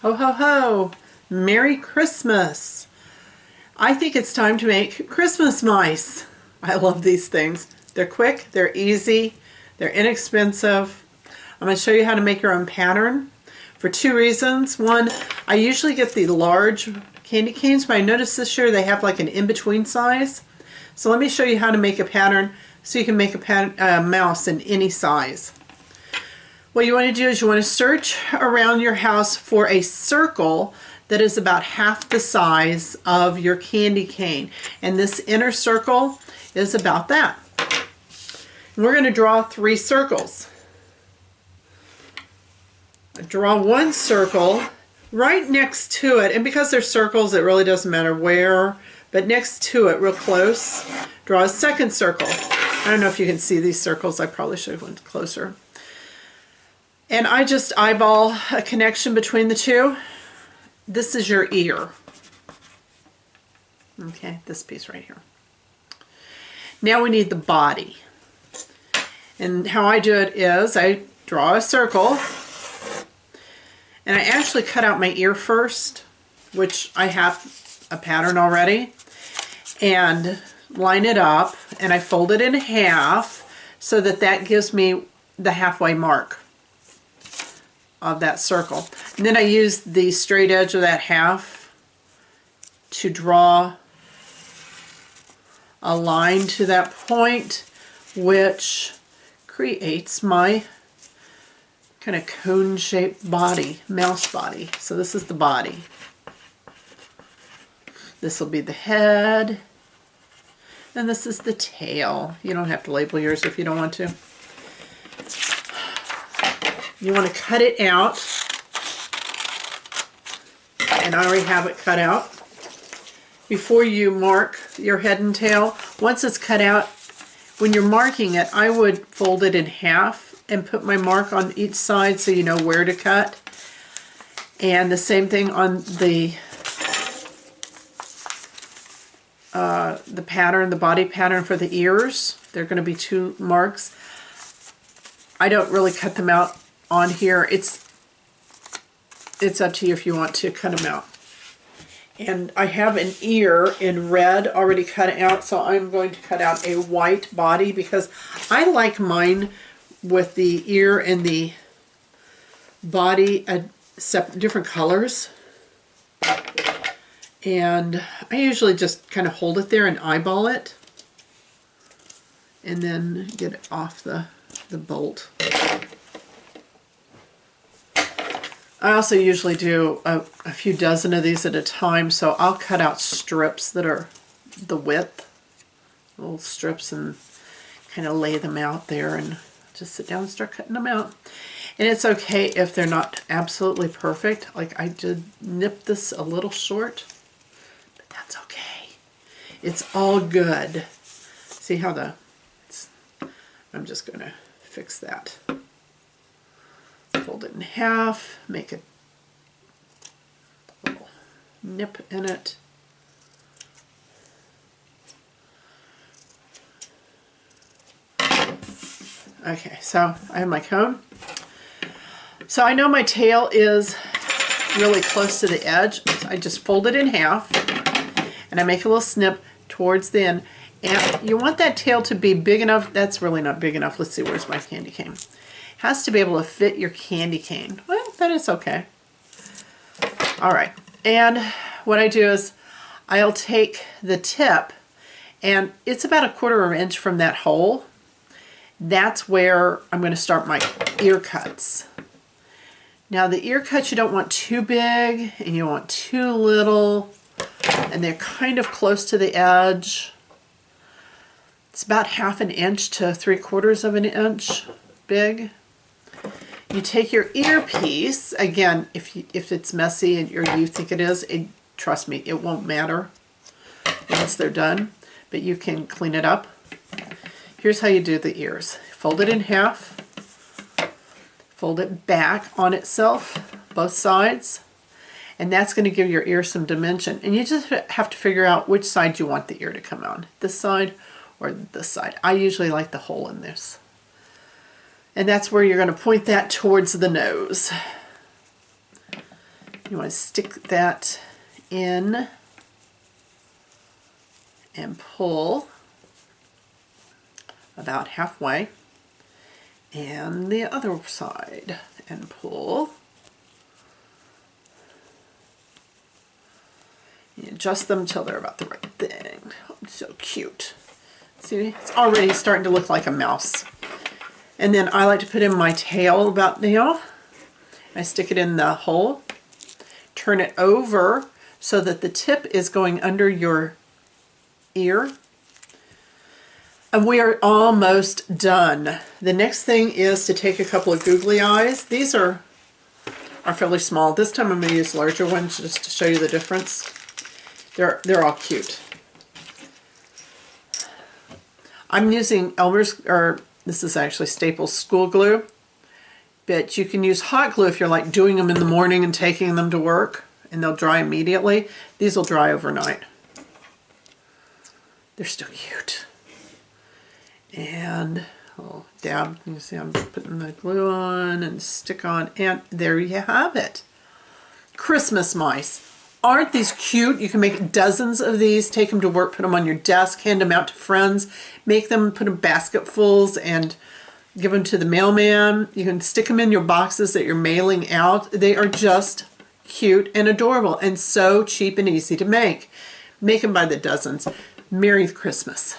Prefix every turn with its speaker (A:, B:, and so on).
A: Ho ho ho! Merry Christmas! I think it's time to make Christmas mice. I love these things. They're quick, they're easy, they're inexpensive. I'm going to show you how to make your own pattern for two reasons. One, I usually get the large candy canes, but I noticed this year they have like an in-between size. So let me show you how to make a pattern so you can make a mouse in any size. What you want to do is you want to search around your house for a circle that is about half the size of your candy cane. And this inner circle is about that. And we're going to draw 3 circles. Draw one circle right next to it, and because they're circles it really doesn't matter where, but next to it real close, draw a second circle. I don't know if you can see these circles, I probably should have went closer. And I just eyeball a connection between the two. This is your ear. Okay, this piece right here. Now we need the body. And how I do it is I draw a circle, and I actually cut out my ear first, which I have a pattern already, and line it up, and I fold it in half so that that gives me the halfway mark of that circle. And then I use the straight edge of that half to draw a line to that point, which creates my kind of cone-shaped body, mouse body. So this is the body. This will be the head, and this is the tail. You don't have to label yours if you don't want to. You want to cut it out, and I already have it cut out. Before you mark your head and tail, once it's cut out, when you're marking it, I would fold it in half and put my mark on each side so you know where to cut. And the same thing on the pattern, the body pattern for the ears. There are going to be 2 marks. I don't really cut them out on here. It's up to you if you want to cut them out. And I have an ear in red already cut out, so I'm going to cut out a white body because I like mine with the ear and the body different colors. And I usually just kind of hold it there and eyeball it, and then get it off the bolt. I also usually do a few dozen of these at a time, so I'll cut out strips that are the width, little strips, and kind of lay them out there and just sit down and start cutting them out. And it's okay if they're not absolutely perfect. Like I did nip this a little short, but that's okay. It's all good. See how I'm just going to fix that. Fold it in half, make a little nip in it. Okay, so I have my cone. So I know my tail is really close to the edge. So I just fold it in half, and I make a little snip towards the end. And you want that tail to be big enough. That's really not big enough. Let's see, where's my candy cane? Has to be able to fit your candy cane. Well, that is okay. All right, and what I do is I'll take the tip, and it's about 1/4 inch from that hole. That's where I'm going to start my ear cuts. Now the ear cuts you don't want too big and you want too little, and they're kind of close to the edge. It's about 1/2 inch to 3/4 inch big. You take your earpiece, again, if it's messy and you think it is, trust me, it won't matter once they're done, but you can clean it up. Here's how you do the ears. Fold it in half, fold it back on itself, both sides, and that's going to give your ear some dimension. And you just have to figure out which side you want the ear to come on, this side or this side. I usually like the hole in this. And that's where you're going to point that towards the nose. You want to stick that in and pull about halfway, and the other side, and pull. You adjust them until they're about the right thing. Oh, so cute. See, it's already starting to look like a mouse. And then I like to put in my tail about now. I stick it in the hole, turn it over so that the tip is going under your ear. And we are almost done. The next thing is to take a couple of googly eyes. These are fairly small. This time I'm going to use larger ones just to show you the difference. They're all cute. I'm using Elmer's, or this is actually Staples school glue, but you can use hot glue if you're like doing them in the morning and taking them to work, and they'll dry immediately. These will dry overnight. They're still cute. And I'll dab, you see I'm putting the glue on and stick on, and there you have it. Christmas mice. Aren't these cute? You can make dozens of these, take them to work, put them on your desk, hand them out to friends, make them, put them basketfuls and give them to the mailman. You can stick them in your boxes that you're mailing out. They are just cute and adorable and so cheap and easy to make. Make them by the dozens. Merry Christmas.